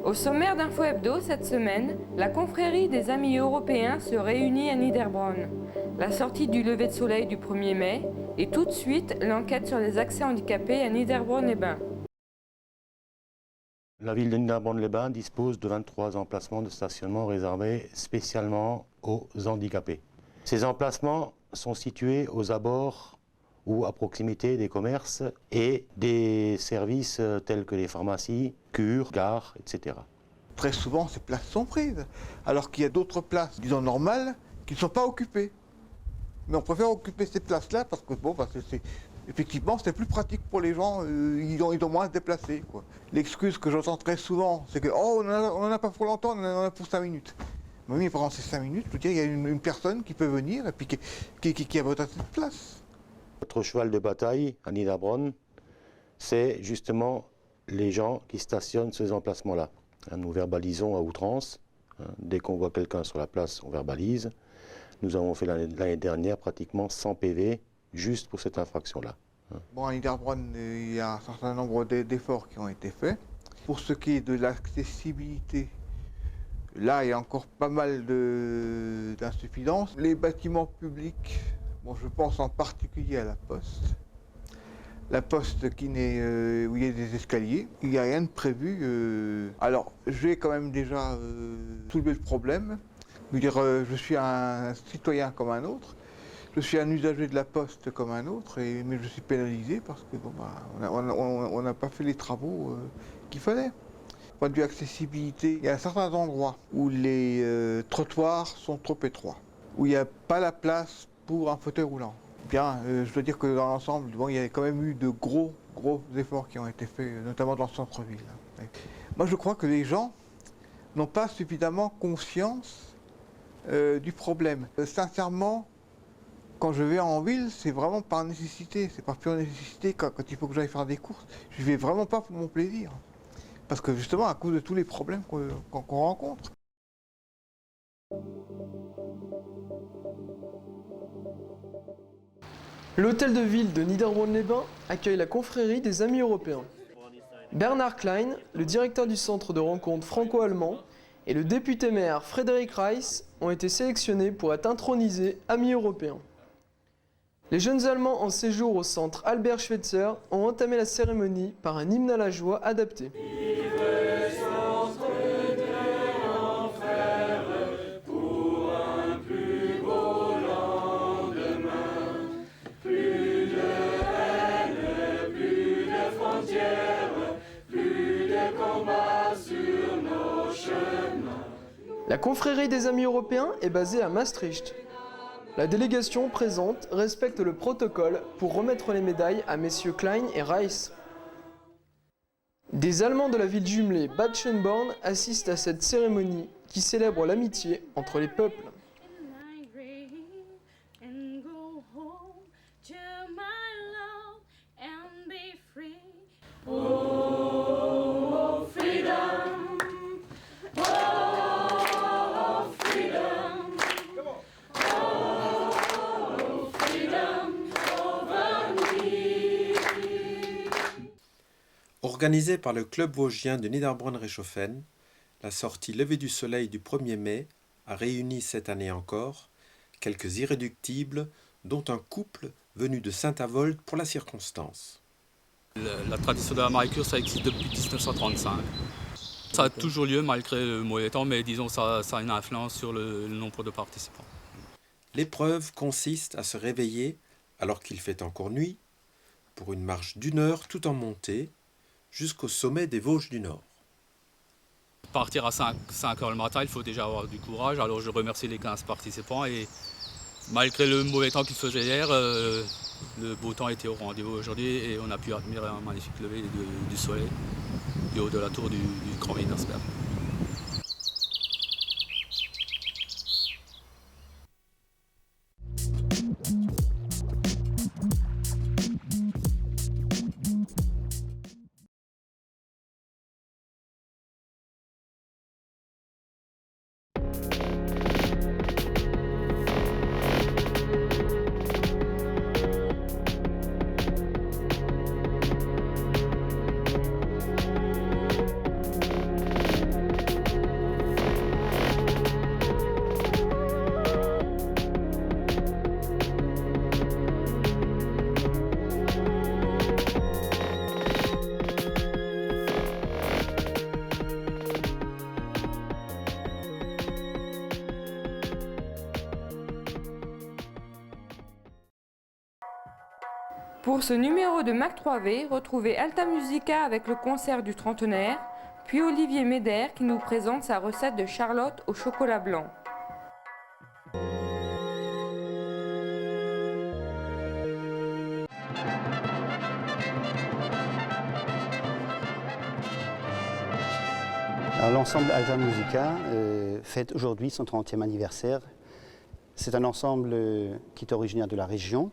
Au sommaire d'Info Hebdo cette semaine, la confrérie des Amis européens se réunit à Niederbronn. La sortie du lever de soleil du 1er mai et tout de suite l'enquête sur les accès handicapés à Niederbronn-les-Bains. La ville de Niederbronn-les-Bains dispose de 23 emplacements de stationnement réservés spécialement aux handicapés. Ces emplacements sont situés aux abords ou à proximité des commerces et des services tels que les pharmacies, cures, gares, etc. Très souvent, ces places sont prises, alors qu'il y a d'autres places, disons normales, qui ne sont pas occupées. Mais on préfère occuper ces places-là parce que, effectivement, c'est plus pratique pour les gens, ils ont moins à se déplacer, quoi. L'excuse que j'entends très souvent, c'est que oh, on n'en a pas pour longtemps, on en a pour 5 minutes. Oui, pendant ces 5 minutes, je veux dire, il y a une personne qui peut venir et puis qui a voté à cette place. Notre cheval de bataille à Niederbronn, c'est justement les gens qui stationnent sur ces emplacements-là. Nous verbalisons à outrance. Dès qu'on voit quelqu'un sur la place, on verbalise. Nous avons fait l'année dernière pratiquement 100 PV juste pour cette infraction-là. Bon, à Niederbronn, il y a un certain nombre d'efforts qui ont été faits. Pour ce qui est de l'accessibilité, là, il y a encore pas mal d'insuffisances. Les bâtiments publics, bon, je pense en particulier à la Poste. La Poste où il y a des escaliers, il n'y a rien de prévu. Alors, j'ai quand même déjà soulevé le problème. Je suis un citoyen comme un autre, je suis un usager de la Poste comme un autre, mais je suis pénalisé parce que on n'a pas fait les travaux qu'il fallait. Point de vue accessibilité, il y a certains endroits où les trottoirs sont trop étroits, où il n'y a pas la place pour un fauteuil roulant. Bien, je dois dire que dans l'ensemble, il y a quand même eu de gros efforts qui ont été faits, notamment dans le centre-ville. Moi, je crois que les gens n'ont pas suffisamment conscience du problème. Sincèrement, quand je vais en ville, c'est vraiment par nécessité, c'est par pure nécessité quand il faut que j'aille faire des courses. Je ne vais vraiment pas pour mon plaisir. Parce que justement, à cause de tous les problèmes qu'on rencontre. L'hôtel de ville de Niederbronn-les-Bains accueille la confrérie des Amis européens. Bernard Klein, le directeur du centre de rencontre franco-allemand, et le député-maire Frédéric Reiss ont été sélectionnés pour être intronisés Amis européens. Les jeunes Allemands en séjour au centre Albert Schweitzer ont entamé la cérémonie par un hymne à la joie adapté. La confrérie des Amis européens est basée à Maastricht. La délégation présente respecte le protocole pour remettre les médailles à messieurs Klein et Reiss. Des Allemands de la ville jumelée Bad Schönborn assistent à cette cérémonie qui célèbre l'amitié entre les peuples. Organisée par le club vosgien de Niederbronn-Reichshofen, la sortie Lever du soleil du 1er mai a réuni cette année encore quelques irréductibles, dont un couple venu de Saint-Avold pour la circonstance. La tradition de la marécure, ça existe depuis 1935. Ça a toujours lieu malgré le mauvais temps, mais disons ça a une influence sur le nombre de participants. L'épreuve consiste à se réveiller alors qu'il fait encore nuit, pour une marche d'1 heure tout en montée, jusqu'au sommet des Vosges du Nord. Partir à 5 heures le matin, il faut déjà avoir du courage. Alors je remercie les 15 participants et malgré le mauvais temps qu'il faisait hier, le beau temps était au rendez-vous aujourd'hui et on a pu admirer un magnifique lever du soleil du haut de la tour du Grand Wienersberg. Pour ce numéro de Mac 3V, retrouvez Alta Musica avec le concert du trentenaire, puis Olivier Méder qui nous présente sa recette de charlotte au chocolat blanc. L'ensemble Alta Musica fête aujourd'hui son 30e anniversaire. C'est un ensemble qui est originaire de la région,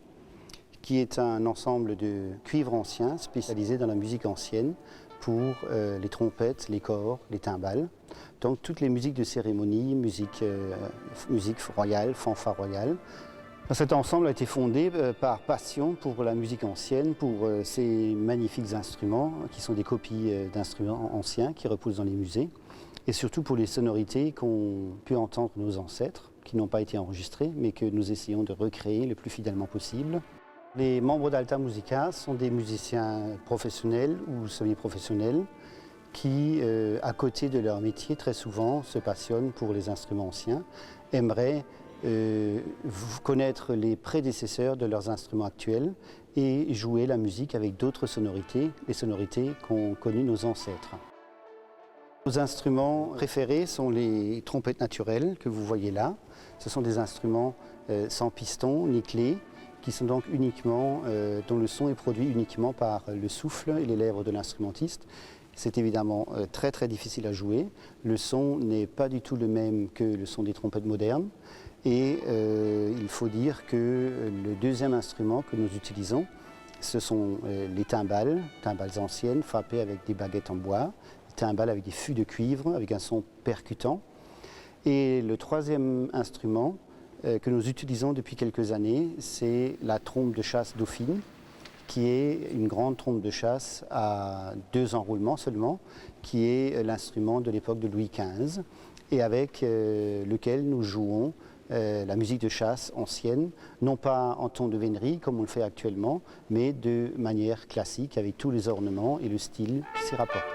qui est un ensemble de cuivres anciens spécialisés dans la musique ancienne pour les trompettes, les cors, les timbales. Donc toutes les musiques de cérémonie, musique royale, fanfare royale. Cet ensemble a été fondé par passion pour la musique ancienne, pour ces magnifiques instruments qui sont des copies d'instruments anciens qui reposent dans les musées, et surtout pour les sonorités qu'ont pu entendre nos ancêtres, qui n'ont pas été enregistrées, mais que nous essayons de recréer le plus fidèlement possible. Les membres d'Alta Musica sont des musiciens professionnels ou semi-professionnels qui, à côté de leur métier, très souvent se passionnent pour les instruments anciens, aimeraient connaître les prédécesseurs de leurs instruments actuels et jouer la musique avec d'autres sonorités, les sonorités qu'ont connues nos ancêtres. Nos instruments préférés sont les trompettes naturelles que vous voyez là. Ce sont des instruments sans piston ni clé, qui sont donc uniquement, dont le son est produit uniquement par le souffle et les lèvres de l'instrumentiste. C'est évidemment très très difficile à jouer. Le son n'est pas du tout le même que le son des trompettes modernes. Et il faut dire que le deuxième instrument que nous utilisons, ce sont les timbales anciennes frappées avec des baguettes en bois, timbales avec des fûts de cuivre, avec un son percutant. Et le troisième instrument que nous utilisons depuis quelques années, c'est la trompe de chasse dauphine, qui est une grande trompe de chasse à 2 enroulements seulement, qui est l'instrument de l'époque de Louis XV, et avec lequel nous jouons la musique de chasse ancienne, non pas en ton de vénerie comme on le fait actuellement, mais de manière classique, avec tous les ornements et le style qui s'y rapporte.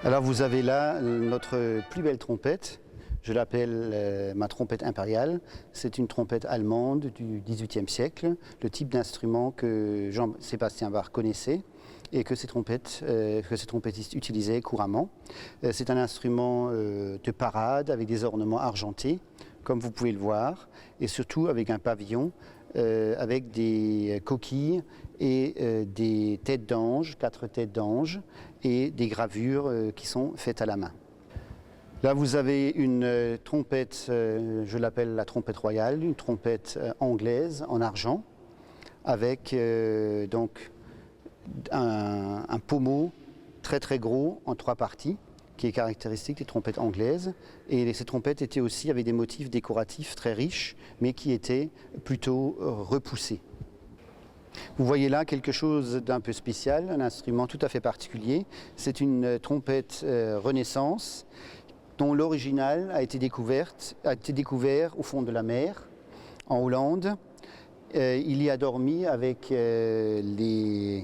Alors vous avez là notre plus belle trompette. Je l'appelle ma trompette impériale. C'est une trompette allemande du XVIIIe siècle, le type d'instrument que Jean-Sébastien Bach connaissait et que ces trompettistes utilisaient couramment. C'est un instrument de parade avec des ornements argentés, comme vous pouvez le voir, et surtout avec un pavillon avec des coquilles et des têtes d'ange, 4 têtes d'ange, et des gravures qui sont faites à la main. Là, vous avez une trompette, je l'appelle la trompette royale, une trompette anglaise en argent, avec donc un pommeau très très gros en 3 parties, qui est caractéristique des trompettes anglaises. Et ces trompettes étaient aussi avec des motifs décoratifs très riches, mais qui étaient plutôt repoussés. Vous voyez là quelque chose d'un peu spécial, un instrument tout à fait particulier. C'est une trompette Renaissance, dont l'original a été découvert au fond de la mer, en Hollande. Il y a dormi avec le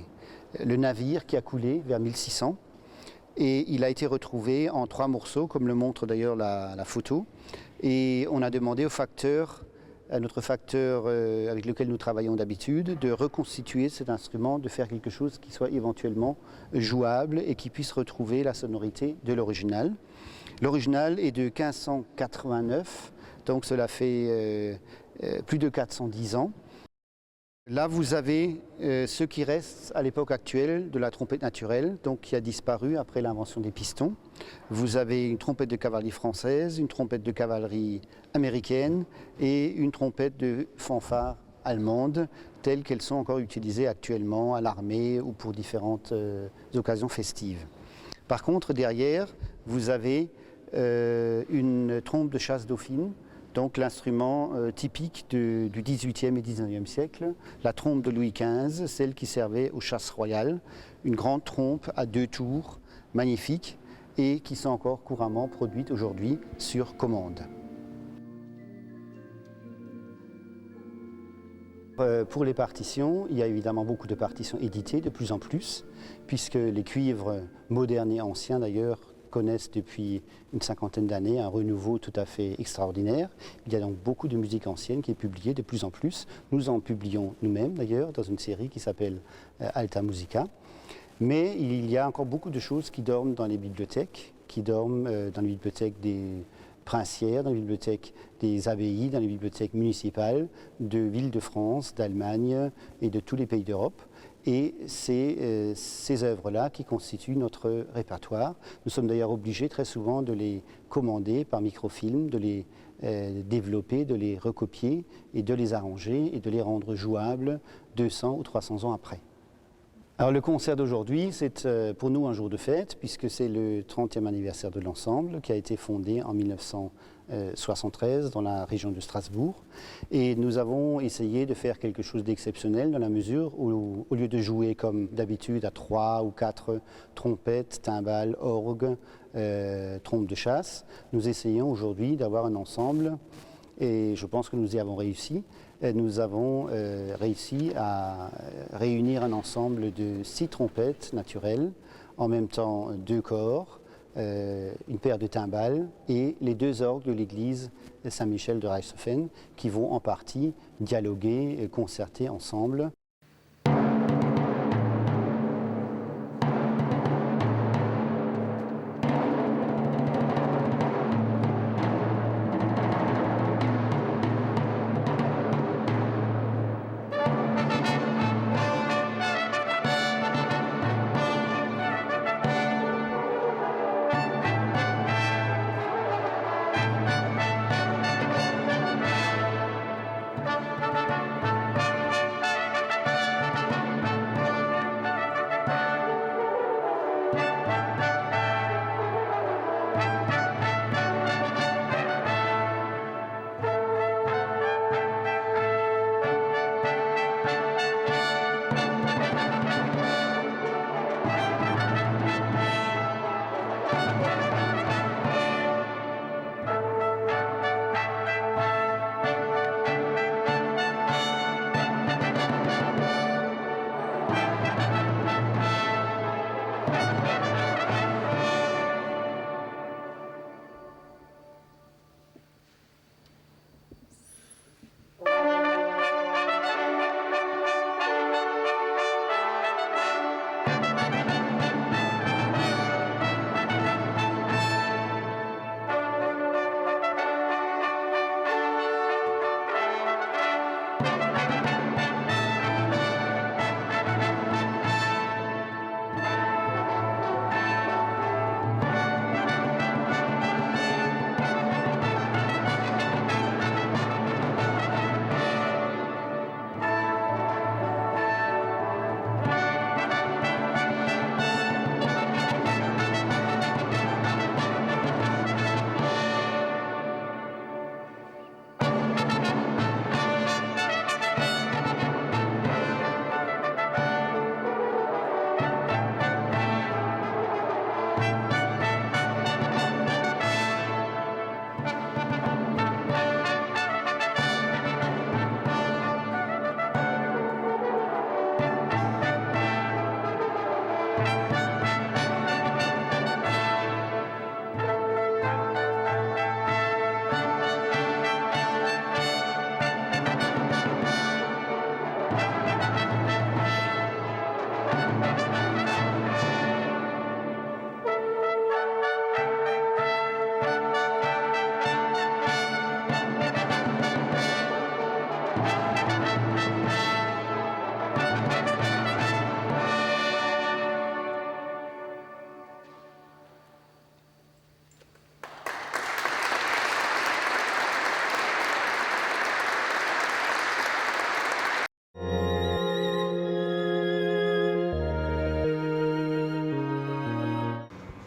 navire qui a coulé vers 1600. Et il a été retrouvé en 3 morceaux, comme le montre d'ailleurs la photo. Et on a demandé à notre facteur avec lequel nous travaillons d'habitude, de reconstituer cet instrument, de faire quelque chose qui soit éventuellement jouable et qui puisse retrouver la sonorité de l'original. L'original est de 1589, donc cela fait plus de 410 ans. Là, vous avez ce qui reste à l'époque actuelle de la trompette naturelle, donc qui a disparu après l'invention des pistons. Vous avez une trompette de cavalerie française, une trompette de cavalerie américaine et une trompette de fanfare allemande, telles qu'elles sont encore utilisées actuellement à l'armée ou pour différentes occasions festives. Par contre, derrière, vous avez une trompe de chasse dauphine, donc l'instrument typique du XVIIIe et XIXe siècle, la trompe de Louis XV, celle qui servait aux chasses royales, une grande trompe à 2 tours, magnifique, et qui sont encore couramment produites aujourd'hui sur commande. Pour les partitions, il y a évidemment beaucoup de partitions éditées, de plus en plus, puisque les cuivres modernes et anciens d'ailleurs connaissent depuis une cinquantaine d'années un renouveau tout à fait extraordinaire. Il y a donc beaucoup de musique ancienne qui est publiée de plus en plus. Nous en publions nous-mêmes d'ailleurs dans une série qui s'appelle Alta Musica. Mais il y a encore beaucoup de choses qui dorment dans les bibliothèques, qui dorment dans les bibliothèques des princières, dans les bibliothèques des abbayes, dans les bibliothèques municipales de l'Île-de-France, d'Allemagne et de tous les pays d'Europe. Et c'est ces œuvres-là qui constituent notre répertoire. Nous sommes d'ailleurs obligés très souvent de les commander par microfilm, de les développer, de les recopier et de les arranger et de les rendre jouables 200 ou 300 ans après. Alors le concert d'aujourd'hui, c'est pour nous un jour de fête puisque c'est le 30e anniversaire de l'ensemble qui a été fondé en 1973 dans la région de Strasbourg. Et nous avons essayé de faire quelque chose d'exceptionnel dans la mesure où, au lieu de jouer comme d'habitude à 3 ou 4 trompettes, timbales, orgues, trompes de chasse, nous essayons aujourd'hui d'avoir un ensemble et je pense que nous y avons réussi. Nous avons réussi à réunir un ensemble de 6 trompettes naturelles, en même temps 2 corps, une paire de timbales et les 2 orgues de l'église Saint-Michel de Reichshoffen qui vont en partie dialoguer, concerter ensemble.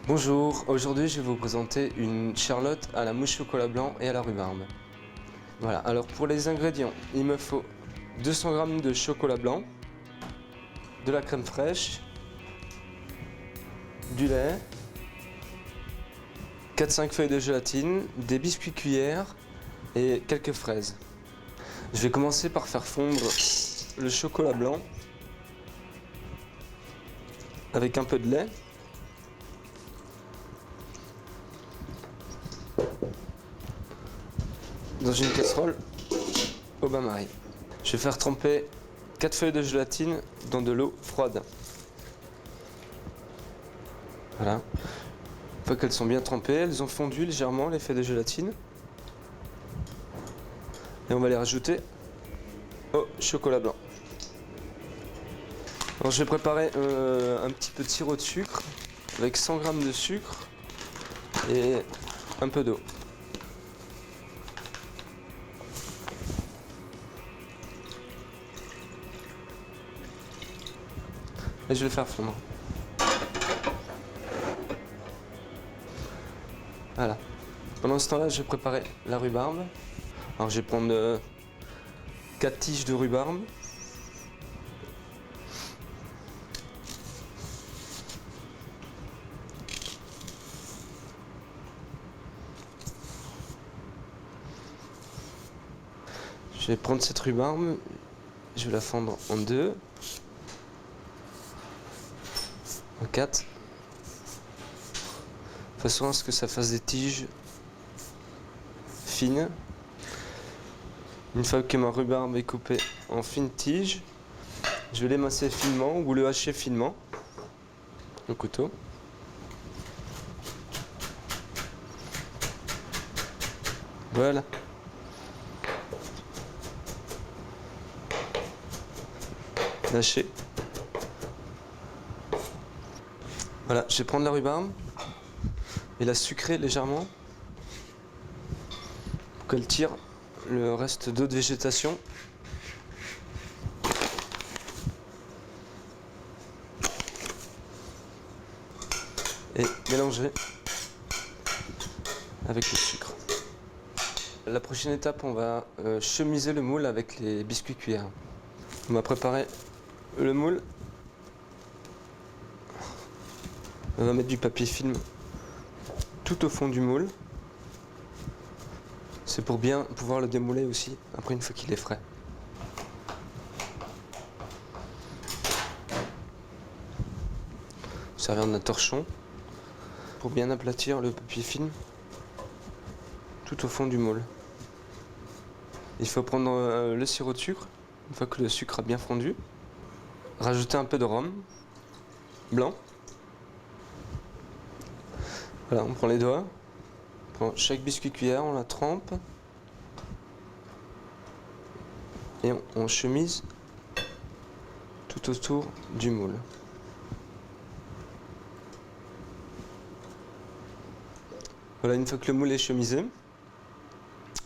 Bonjour, aujourd'hui je vais vous présenter une charlotte à la mousse chocolat blanc et à la rhubarbe. Voilà, alors pour les ingrédients, il me faut 200 g de chocolat blanc, de la crème fraîche, du lait, 4-5 feuilles de gélatine, des biscuits cuillères et quelques fraises. Je vais commencer par faire fondre le chocolat blanc avec un peu de lait. dans une casserole au bain-marie. Je vais faire tremper 4 feuilles de gélatine dans de l'eau froide. Voilà. Une fois qu'elles sont bien trempées, elles ont fondu légèrement les feuilles de gélatine. Et on va les rajouter au chocolat blanc. Alors je vais préparer un petit peu de sirop de sucre avec 100 g de sucre et un peu d'eau. Et je vais le faire fondre. Voilà. Pendant ce temps-là, je vais préparer la rhubarbe. Alors je vais prendre 4 tiges de rhubarbe. Je vais prendre cette rhubarbe, je vais la fendre en 2, en 4, de façon à ce que ça fasse des tiges fines. Une fois que ma rhubarbe est coupée en fines tiges, je vais l'émasser finement ou le hacher finement au couteau. Voilà. Lâcher. Voilà, je vais prendre la rhubarbe et la sucrer légèrement pour qu'elle tire le reste d'eau de végétation. Et mélanger avec le sucre. La prochaine étape, on va chemiser le moule avec les biscuits cuillères. On va préparer le moule. On va mettre du papier film tout au fond du moule. C'est pour bien pouvoir le démouler aussi après une fois qu'il est frais. Servir d'un torchon pour bien aplatir le papier film tout au fond du moule. Il faut prendre le sirop de sucre. Une fois que le sucre a bien fondu, rajouter un peu de rhum blanc. Voilà, on prend les doigts, on prend chaque biscuit cuillère, on la trempe et on chemise tout autour du moule. Voilà, une fois que le moule est chemisé,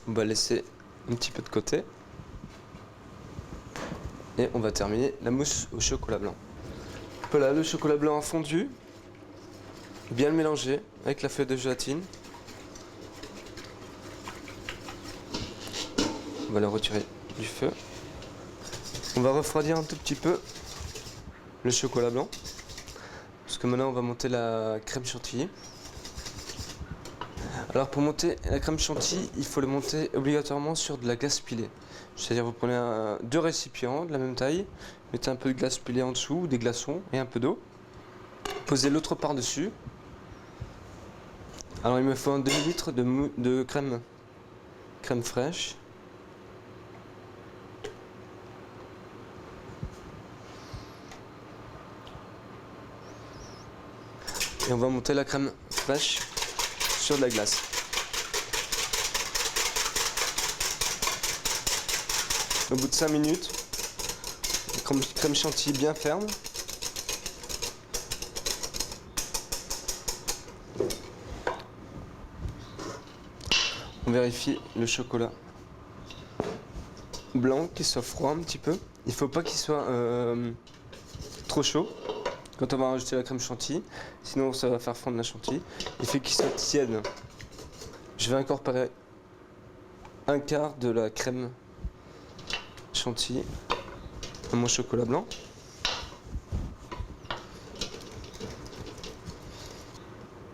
on va laisser un petit peu de côté. Et on va terminer la mousse au chocolat blanc. Voilà, le chocolat blanc a fondu. Bien le mélanger avec la feuille de gélatine. On va le retirer du feu. On va refroidir un tout petit peu le chocolat blanc. Parce que maintenant on va monter la crème chantilly. Alors pour monter la crème chantilly, il faut le monter obligatoirement sur de la glace pilée. C'est-à-dire vous prenez 2 récipients de la même taille, mettez un peu de glace pilée en dessous, des glaçons et un peu d'eau. Posez l'autre par-dessus. Alors il me faut un demi-litre de crème fraîche. Et on va monter la crème fraîche sur de la glace. Au bout de 5 minutes, crème chantilly bien ferme. On vérifie le chocolat blanc, qu'il soit froid un petit peu. Il ne faut pas qu'il soit trop chaud quand on va rajouter la crème chantilly, sinon ça va faire fondre la chantilly. Il faut qu'il soit tiède. Je vais incorporer un quart de la crème chantilly à mon chocolat blanc.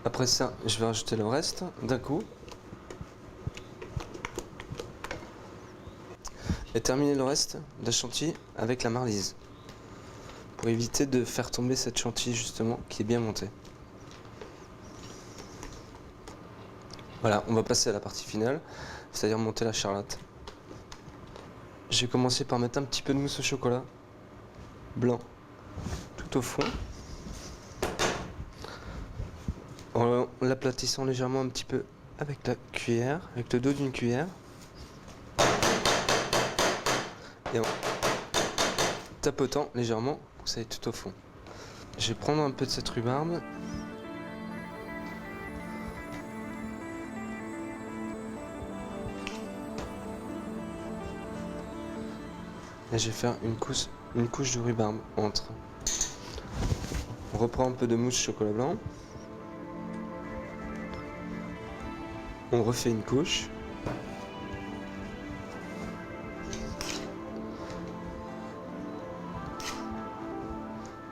Après ça, je vais rajouter le reste d'un coup. Et terminer le reste de la chantilly avec la marlise. Pour éviter de faire tomber cette chantilly justement qui est bien montée. Voilà, on va passer à la partie finale. c'est-à-dire monter la charlotte. Je vais commencer par mettre un petit peu de mousse au chocolat blanc tout au fond, en l'aplatissant légèrement un petit peu avec la cuillère, avec le dos d'une cuillère, et en tapotant légèrement pour que ça aille tout au fond. Je vais prendre un peu de cette rhubarbe. Et je vais faire une couche de rhubarbe entre. On reprend un peu de mousse chocolat blanc. On refait une couche.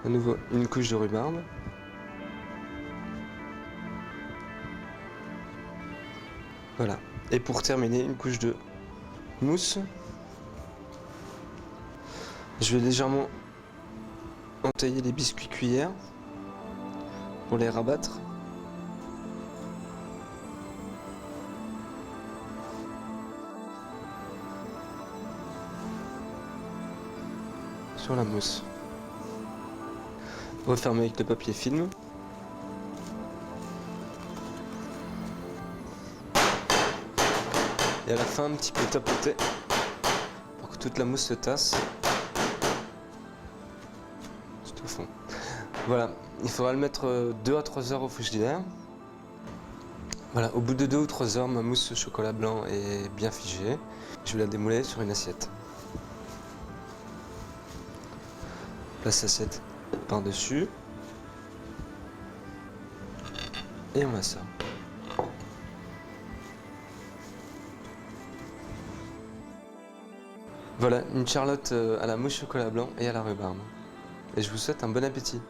À nouveau une couche de rhubarbe. Voilà. Et pour terminer, une couche de mousse. Je vais légèrement entailler les biscuits cuillères pour les rabattre. Sur la mousse. Refermer avec le papier film. Et à la fin, un petit peu tapoter pour que toute la mousse se tasse. Tout au fond. Voilà, il faudra le mettre 2 à 3 heures au frigidaire. Voilà, au bout de 2 ou 3 heures, ma mousse au chocolat blanc est bien figée. Je vais la démouler sur une assiette. Place l'assiette par-dessus. Et on la sort. Voilà, une charlotte à la mousse chocolat blanc et à la rhubarbe. Et je vous souhaite un bon appétit.